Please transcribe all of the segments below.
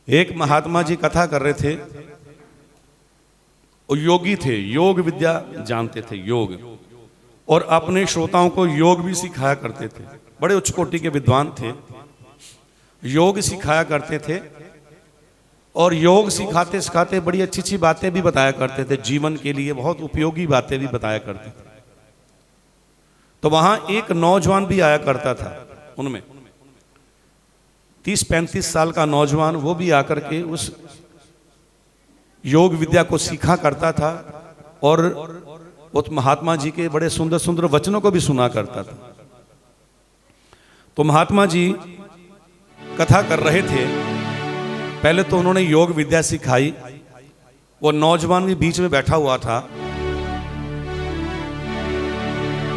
एक महात्मा जी कथा कर रहे थे। वो योगी थे, योग विद्या जानते थे, योग, और अपने श्रोताओं को योग भी सिखाया करते थे। बड़े उच्च कोटि के विद्वान थे, योग सिखाया करते थे और योग सिखाते सिखाते बड़ी अच्छी अच्छी बातें भी बताया करते थे, जीवन के लिए बहुत उपयोगी बातें भी बताया करते थे। तो वहां एक नौजवान भी आया करता था, उनमें 30-35 साल का नौजवान, वो भी आकर के उस योग विद्या को सीखा करता था और उस महात्मा जी के बड़े सुंदर सुंदर वचनों को भी सुना करता था। तो महात्मा जी कथा कर रहे थे, पहले तो उन्होंने योग विद्या सिखाई, वो नौजवान भी बीच में बैठा हुआ था।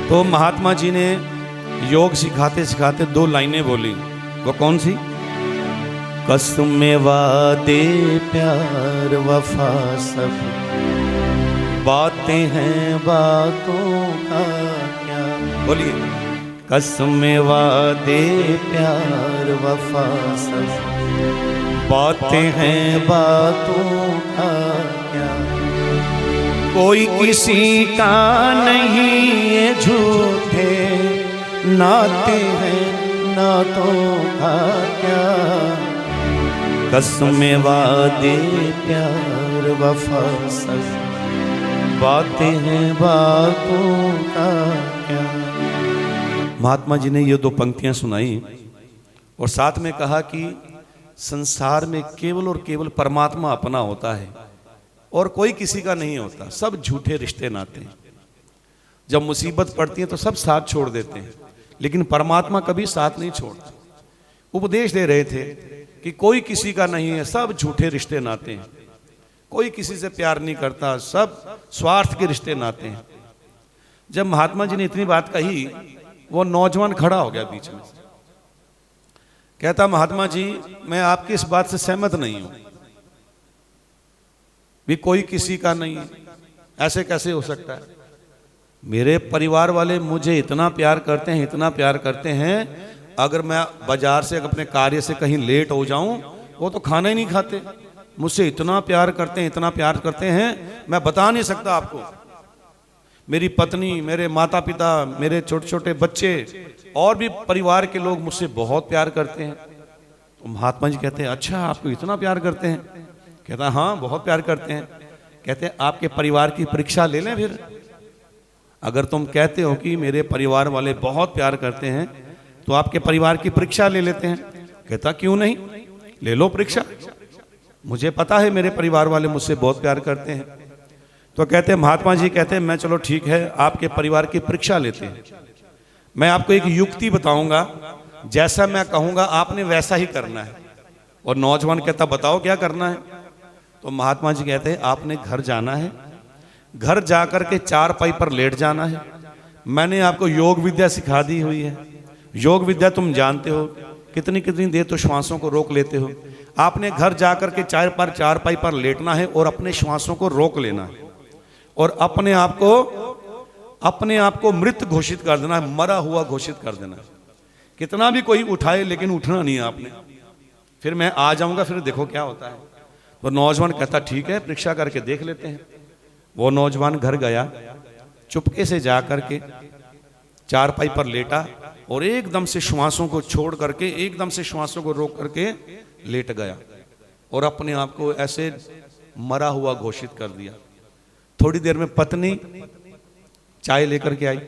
तो महात्मा जी ने योग सिखाते सिखाते 2 लाइनें बोली। वो कौन सी? कसम वादे प्यार वफा सब बातें हैं बातों का क्या। बोलिए। कसम वादे प्यार वफा सब बातें हैं बातों का क्या। कोई किसी का नहीं ये झूठे नाते हैं नातों का क्या। कसम वादे प्यार वफा सब बातें हैं बातों का क्या। महात्मा जी ने ये 2 पंक्तियां सुनाई और साथ में कहा कि संसार में केवल और केवल परमात्मा अपना होता है और कोई किसी का नहीं होता, सब झूठे रिश्ते नाते हैं। जब मुसीबत पड़ती है तो सब साथ छोड़ देते हैं, लेकिन परमात्मा कभी साथ नहीं छोड़ता। उपदेश दे रहे थे कि कोई किसी का नहीं है, सब झूठे रिश्ते नाते हैं, कोई किसी से प्यार नहीं करता, सब स्वार्थ के रिश्ते नाते हैं। जब महात्मा जी ने इतनी बात कही, वो नौजवान खड़ा हो गया बीच में, कहता महात्मा जी मैं आपकी इस बात से सहमत नहीं हूं, भी कोई किसी का नहीं है, ऐसे कैसे हो सकता है। मेरे परिवार वाले मुझे इतना प्यार करते हैं, इतना प्यार करते हैं, अगर मैं बाजार से अपने कार्य से कहीं लेट हो जाऊं वो तो खाना ही नहीं खाते, मुझसे इतना प्यार करते हैं, इतना प्यार करते हैं, मैं बता नहीं सकता आपको। मेरी पत्नी, मेरे माता पिता, मेरे छोटे छोटे बच्चे और भी परिवार के लोग मुझसे बहुत प्यार करते हैं। तो महात्मा जी कहते हैं अच्छा आपको इतना प्यार करते हैं? कहता हाँ बहुत प्यार करते हैं। कहते हैं आपके परिवार की परीक्षा ले लें फिर, अगर तुम कहते हो कि मेरे परिवार वाले बहुत प्यार करते हैं तो आपके परिवार की परीक्षा ले लेते हैं। कहता क्यों नहीं, ले लो परीक्षा, मुझे पता है मेरे परिवार वाले मुझसे बहुत प्यार करते हैं। तो कहते हैं महात्मा जी कहते हैं मैं चलो ठीक है आपके परिवार की परीक्षा लेते हैं, मैं आपको एक युक्ति बताऊंगा, जैसा मैं कहूंगा आपने वैसा ही करना है। और नौजवान कहता बताओ क्या करना है। तो महात्मा जी कहते हैं आपने घर जाना है, घर जाकर के 4 पाई पर लेट जाना है। मैंने आपको योग विद्या सिखा दी हुई है, योग विद्या तुम जानते हो, कितनी कितनी देर तो श्वासों को रोक लेते हो। आपने घर जाकर के 4 पाई पर लेटना है और अपने श्वासों को रोक लेना है और अपने आप को मृत घोषित कर देना है, मरा हुआ घोषित कर देना है। कितना भी कोई उठाए लेकिन उठना नहीं है आपने, फिर मैं आ जाऊंगा, फिर देखो क्या होता है। तो नौजवान कहता ठीक है परीक्षा करके देख लेते हैं। वो नौजवान घर गया, चुपके से जा करके 4 पाई पर लेटा और एकदम से श्वासों को छोड़ करके, एकदम से श्वासों को रोक करके लेट गया और अपने आप को ऐसे मरा हुआ घोषित कर दिया। थोड़ी देर में पत्नी चाय लेकर के आई,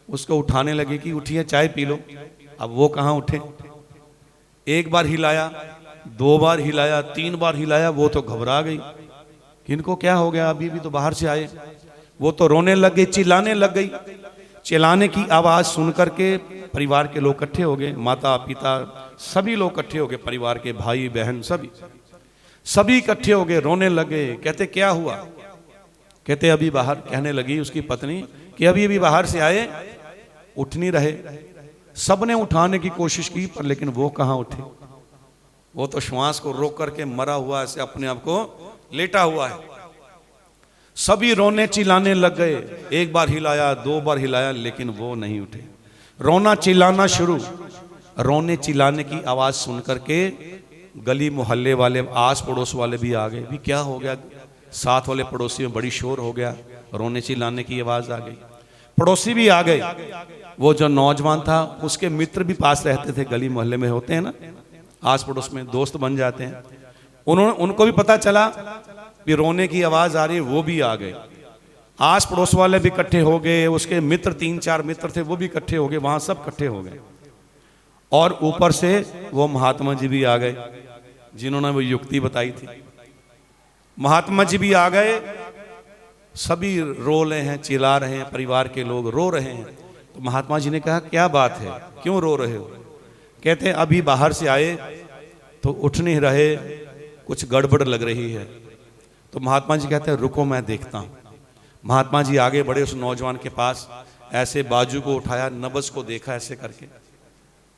उसको उठाने लगी कि उठिए चाय पी लो। अब वो कहाँ उठे, 1 बार हिलाया, 2 बार हिलाया, 3 बार हिलाया, वो तो घबरा गई कि इनको क्या हो गया, अभी भी तो बाहर से आए। वो तो रोने लग गई, चिल्लाने लग गई। चिल्लाने की आवाज सुन करके परिवार के लोग इकट्ठे हो गए, माता पिता सभी लोग इकट्ठे हो गए, परिवार के भाई बहन सभी इकट्ठे हो गए, रोने लगे। कहते क्या हुआ? कहते अभी बाहर, कहने लगी उसकी पत्नी कि अभी बाहर से आए, उठ नहीं रहे। सबने उठाने की कोशिश की पर लेकिन वो कहाँ उठे, वो तो श्वास को रोक करके मरा हुआ ऐसे अपने आप को लेटा हुआ है। सभी रोने चिल्लाने लग गए, 1 बार हिलाया, 2 बार हिलाया, लेकिन वो नहीं उठे। रोना चिल्लाना शुरू, रोने चिल्लाने की आवाज सुन करके गली मोहल्ले वाले, आस पड़ोस वाले भी आ गए। भी क्या हो गया? साथ वाले पड़ोसी में बड़ी शोर हो गया, रोने चिल्लाने की आवाज़ आ गई। पड़ोसी भी आ गए। वो जो नौजवान था उसके मित्र भी पास रहते थे, गली मोहल्ले में होते हैं ना, आस पड़ोस में दोस्त बन जाते हैं। उनको भी पता चला कि रोने की आवाज़ आ रही है, वो भी आ गए। आस पड़ोस वाले भी इकट्ठे हो गए, उसके मित्र 3-4 मित्र थे वो भी इकट्ठे हो गए, वहाँ सब इकट्ठे हो गए। और ऊपर से वो महात्मा जी भी आ गए जिन्होंने वो युक्ति बताई थी। महात्मा जी भी आ गए, सभी रो रहे हैं, चिल्ला रहे हैं, परिवार के लोग रो रहे हैं। तो महात्मा जी ने कहा क्या बात है, क्यों रो रहे हो? कहते हैं अभी बाहर से आए तो उठ नहीं रहे, कुछ गड़बड़ लग रही है। तो महात्मा जी कहते हैं रुको मैं देखता हूँ। महात्मा जी आगे बढ़े उस नौजवान के पास, ऐसे बाजू को उठाया, नब्ज को देखा ऐसे करके,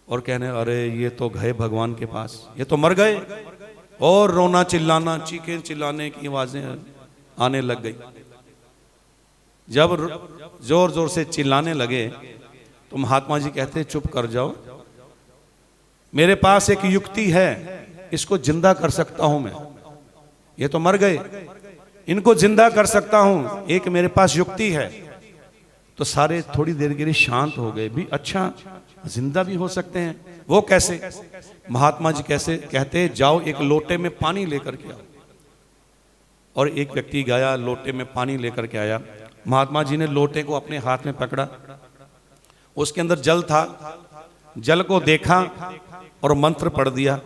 और कहने अरे ये तो गए भगवान के पास, ये तो मर गए। और रोना चिल्लाना, चीखें चिल्लाने की आवाजें आने लग गई। जब जोर जोर से चिल्लाने लगे तो महात्मा जी कहते चुप कर जाओ, मेरे पास एक युक्ति है, इसको जिंदा कर सकता हूं मैं। ये तो मर गए, इनको जिंदा कर सकता हूं, एक मेरे पास युक्ति है। तो सारे थोड़ी देर के लिए शांत हो गए। भी अच्छा, जिंदा भी हो सकते हैं, वो कैसे? महात्मा जी कैसे कहते जाओ एक लोटे में पानी लेकर के आओ। और एक व्यक्ति गया, लोटे में पानी लेकर के आया। महात्मा जी ने लोटे को अपने हाथ में पकड़ा, उसके अंदर जल था, जल को देखा और मंत्र पढ़ दिया,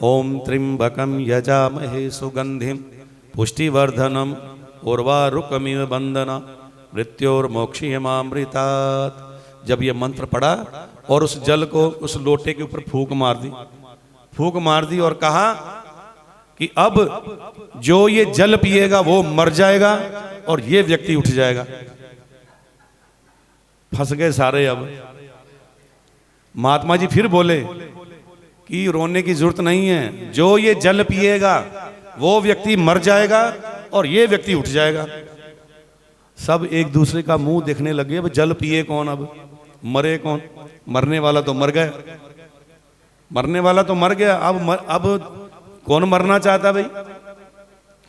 ओम त्र्यंबकम यजामहे सुगंधिम पुष्टिवर्धनम उर्वारुकमिव बंदना मृत्योर्मोक्षयमामृतात्। जब ये मंत्र पढ़ा और उस जल को उस लोटे के ऊपर फूंक मार दी और कहा कि अब जो ये जल पिएगा वो मर जाएगा और ये व्यक्ति उठ जाएगा। फंस गए सारे। अब महात्मा जी फिर बोले कि रोने की जरूरत नहीं है, जो ये जल पिएगा वो व्यक्ति मर जाएगा और ये व्यक्ति उठ जाएगा। सब एक दूसरे का मुंह देखने लगे, अब जल पिए कौन, अब मरे कौन? मरने वाला तो मर गया, मरने वाला तो मर गया। अब कौन मरना चाहता भाई?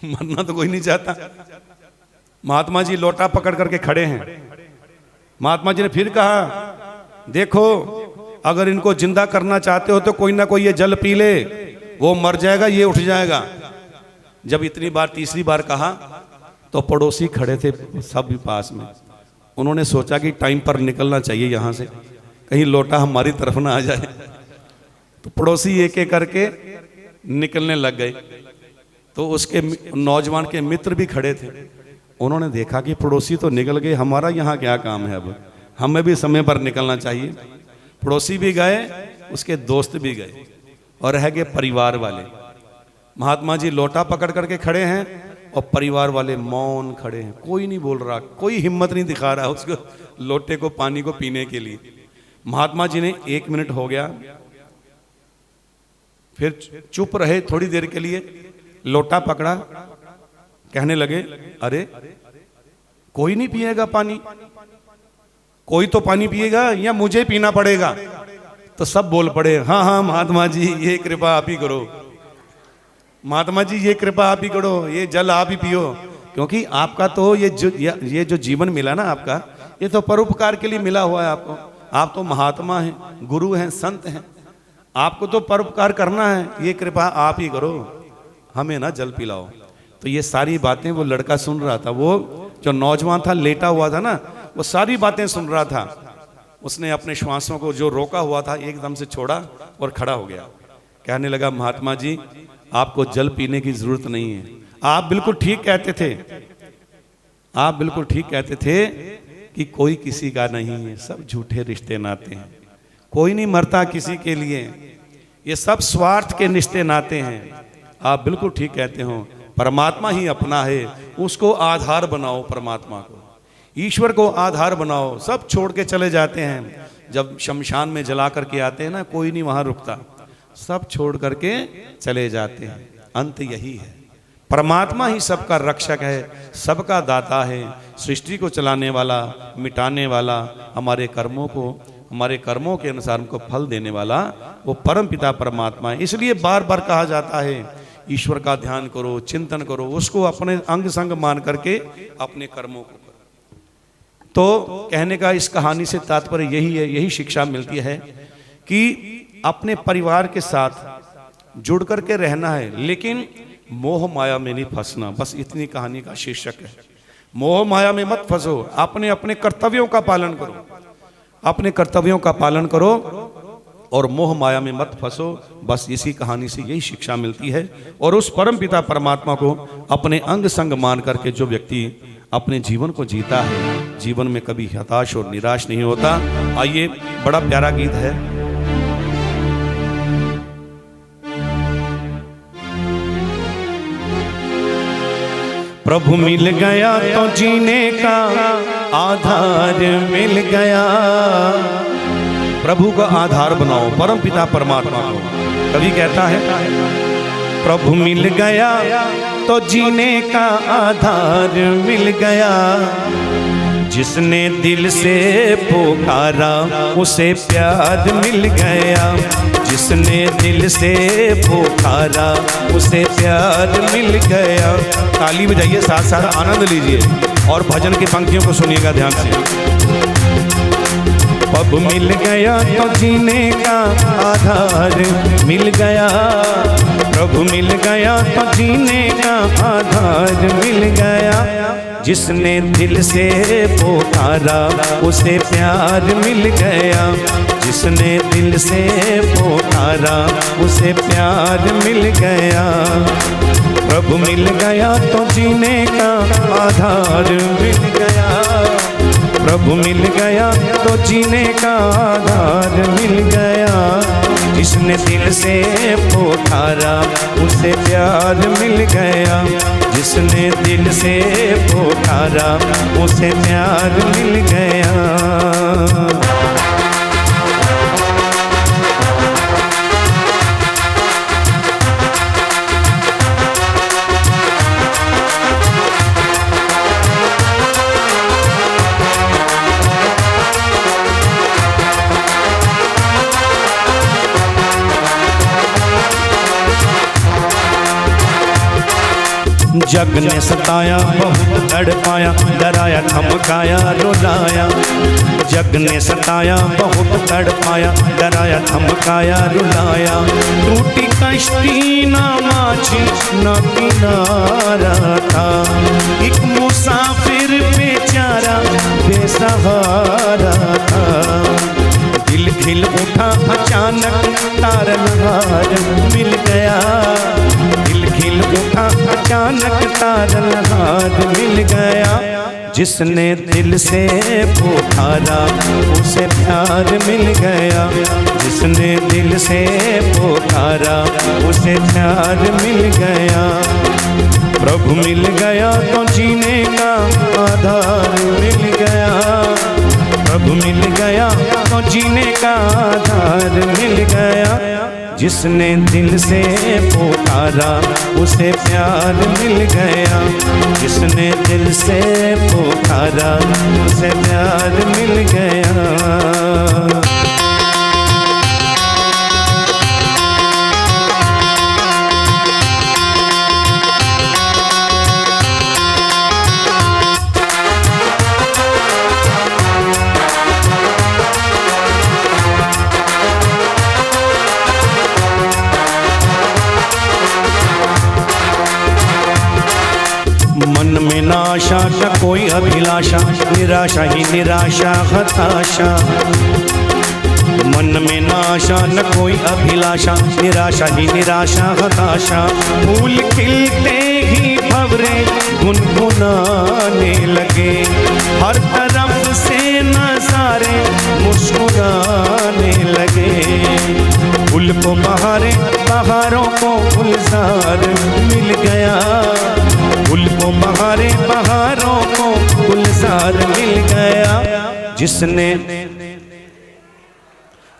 मरना तो कोई नहीं चाहता। महात्मा जी लोटा पकड़ करके खड़े हैं। महात्मा जी ने फिर कहा देखो, अगर इनको जिंदा करना चाहते हो तो कोई ना कोई ये जल पी ले, वो मर जाएगा, ये उठ जाएगा। जब इतनी बार, तीसरी बार कहा तो पड़ोसी खड़े थे सब भी पास में। उन्होंने सोचा कि टाइम पर निकलना चाहिए यहाँ से, कहीं लोटा हमारी तरफ ना आ जाए। तो पड़ोसी एक एक करके निकलने लग गए। तो उसके नौजवान के मित्र भी खड़े थे। उन्होंने देखा कि पड़ोसी तो निकल गए, हमारा यहाँ क्या काम है, अब हमें भी समय पर निकलना चाहिए। पड़ोसी भी गए, उसके दोस्त भी गए और रह गए परिवार वाले। महात्मा जी लोटा पकड़ करके खड़े हैं और परिवार वाले मौन खड़े हैं, कोई नहीं बोल रहा, कोई हिम्मत नहीं दिखा रहा उसको लोटे को, पानी को पीने के लिए। महात्मा जी ने 1 मिनट हो गया, फिर चुप रहे थोड़ी देर के लिए, लोटा पकड़ा, कहने लगे अरे कोई नहीं पिएगा पानी, कोई तो पानी पिएगा या मुझे पीना पड़ेगा? तो सब बोल पड़े हाँ हाँ महात्मा जी ये कृपा आप ही करो, महात्मा जी ये कृपा आप ही करो, ये जल आप ही पियो, क्योंकि आपका तो ये जो जीवन मिला ना आपका, ये तो परोपकार के लिए मिला हुआ है आपको। आप तो महात्मा हैं, गुरु हैं, संत हैं, आपको तो परोपकार करना है, ये कृपा आप ही करो, हमें ना जल पिलाओ। तो ये सारी बातें वो लड़का सुन रहा था, वो जो नौजवान था लेटा हुआ था ना, वो सारी बातें सुन रहा था। उसने अपने श्वासों को जो रोका हुआ था एकदम से छोड़ा और खड़ा हो गया। कहने लगा महात्मा जी आपको जल पीने की जरूरत नहीं है, आप बिल्कुल ठीक कहते थे, आप बिल्कुल ठीक कहते थे कि कोई किसी का नहीं है, सब झूठे रिश्ते नाते हैं, कोई नहीं मरता किसी के लिए, ये सब स्वार्थ के रिश्ते नाते हैं। आप बिल्कुल ठीक कहते हो, परमात्मा ही अपना है, उसको आधार बनाओ, परमात्मा को, ईश्वर को आधार बनाओ। सब छोड़ के चले जाते हैं, जब शमशान में जला करके आते हैं ना, कोई नहीं वहां रुकता, सब छोड़ करके चले जाते हैं। अंत यही है, परमात्मा ही सबका रक्षक है, सबका दाता है, सृष्टि को चलाने वाला, मिटाने वाला, हमारे कर्मों को हमारे कर्मों के अनुसार हमको फल देने वाला वो परम पिता परमात्मा है। इसलिए बार बार कहा जाता है ईश्वर का ध्यान करो, चिंतन करो, उसको अपने अंग संग मान करके अपने कर्मों को करो। तो कहने का इस कहानी से तात्पर्य यही है, यही शिक्षा मिलती है कि अपने परिवार के साथ जुड़ करके रहना है, लेकिन मोह माया में नहीं फंसना। बस इतनी कहानी का शीर्षक है। मोह माया में मत फंसो, अपने अपने कर्तव्यों का पालन करो, अपने कर्तव्यों का पालन करो और मोह माया में मत फंसो। बस इसी कहानी से यही शिक्षा मिलती है। और उस परम पिता परमात्मा को अपने अंग संग मान करके जो व्यक्ति अपने जीवन को जीता है, जीवन में कभी हताश और निराश नहीं होता। आइए, बड़ा प्यारा गीत है। प्रभु मिल गया तो जीने का आधार मिल गया। प्रभु का आधार बनाओ, परम पिता परमात्मा को। कवि कहता है प्रभु मिल गया तो जीने का आधार मिल गया। जिसने दिल से पुकारा उसे प्यार मिल गया। जिसने दिल से पुकारा उसे प्यार मिल गया। ताली बजाइए, साथ साथ आनंद लीजिए और भजन की पंक्तियों को सुनिएगा ध्यान से। प्रभु मिल गया तो जीने का आधार मिल गया। प्रभु मिल गया तो जीने का आधार मिल गया। जिसने दिल से पुकारा उसे प्यार मिल गया। जिसने दिल से पुकारा उसे प्यार मिल गया। प्रभु मिल गया तो जीने का आधार मिल गया। प्रभु मिल गया तो जीने का आधार मिल गया। जिसने दिल से पुकारा उसे प्यार मिल गया। जिसने दिल से पुकारा उसे प्यार मिल गया। जग ने सताया बहुत तड़पाया, डराया धमकाया रुलाया। जग ने सताया बहुत तड़पाया, डराया धमकाया रुलाया। टूटी कश्ती ना माची ना किनारा था। एक मुसाफिर बेचारा बेसहारा था। दिल खिल उठा अचानक तारनहार मिल गया। दिल खिल उठा अचानक तारनहार मिल गया। जिसने दिल से पुकारा उसे प्यार मिल गया। जिसने दिल से पुकारा उसे प्यार मिल गया। प्रभु मिल गया तो जीने का आधार मिल गया। प्रभु मिल गया तो जीने का आधार मिल गया। जिसने दिल से पुकारा उसे प्यार मिल गया। जिसने दिल से पुकारा उसे प्यार मिल गया। मन में ना आशा न कोई अभिलाषा, निराशा ही निराशा हताशा। मन में ना आशा न कोई अभिलाषा, निराशा ही निराशा हताशा। फूल खिलते ही भंवरे गुनगुनाने लगे। हर तरफ से नज़ारे मुस्कुराने लगे। फूल को बहारे बहारों को गुलजार मिल गया। फूल को बहारे बहारों को गुलजार मिल गया।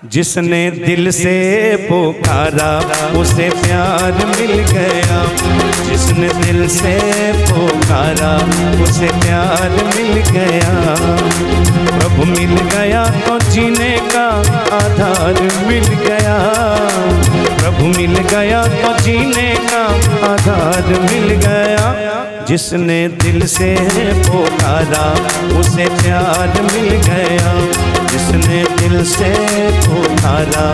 जिसने दिल से पुकारा उसे प्यार मिल गया। जिसने जिसने दिल से पुकारा उसे प्यार मिल गया। प्रभु मिल गया तो जीने का आधार मिल गया। प्रभु मिल गया तो जीने का आधार मिल गया। जिसने दिल से पुकारा उसे प्यार मिल गया। जिसने दिल से पुकारा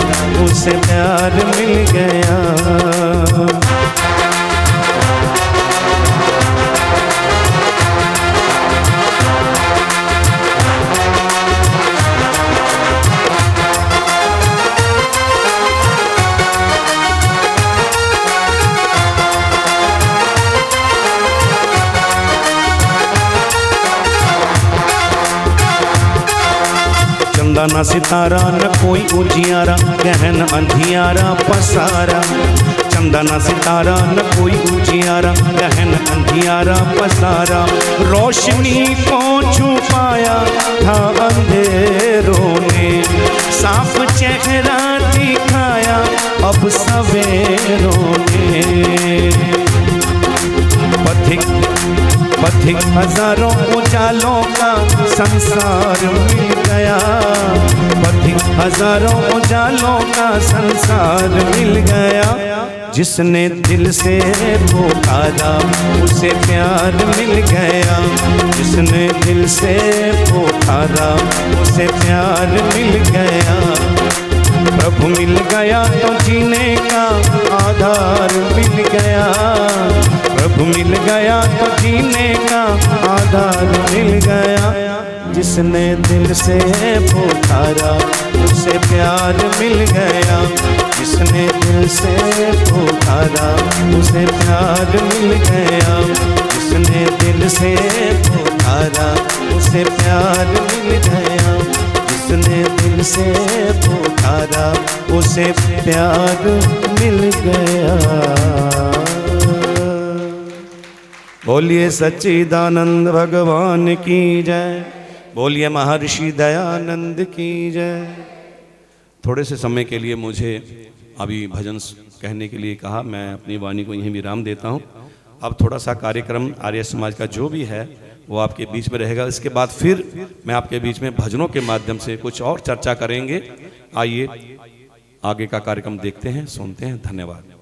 उसे प्यार मिल गया। चंदा ना सितारा न कोई उजियारा, गहन अंधियारा पसारा। चंदा ना सितारा न कोई उजियारा, गहन अंधियारा पसारा। रोशनी को छुपाया था अंधेरों ने, साफ चेहरा दिखाया अब सवेरों ने। पथिक हजारों उजालों का संसार मिल गया। पथिक हजारों उजालों का संसार मिल गया। जिसने दिल से पुकारा उसे प्यार मिल गया। जिसने दिल से पुकारा उसे प्यार मिल गया। प्रभु मिल गया तो जीने का आधार मिल गया। प्रभु मिल गया तो जीने का आधार मिल गया। जिसने दिल से पुकारा उसे प्यार मिल गया। जिसने दिल से पुकारा उसे प्यार मिल गया। जिसने दिल से पुकारा उसे प्यार मिल गया। जिसने दिल से पुकारा उसे प्यार मिल गया। बोलिए सच्चिदानंद भगवान की जय। बोलिए महर्षि दयानंद की जय। थोड़े से समय के लिए मुझे अभी भजन कहने के लिए कहा, मैं अपनी वाणी को यहीं विराम देता हूँ। अब थोड़ा सा कार्यक्रम आर्य समाज का जो भी है वो आपके बीच में रहेगा। इसके बाद फिर मैं आपके बीच में भजनों के माध्यम से कुछ और चर्चा करेंगे। आइए आगे का कार्यक्रम देखते हैं, सुनते हैं। धन्यवाद।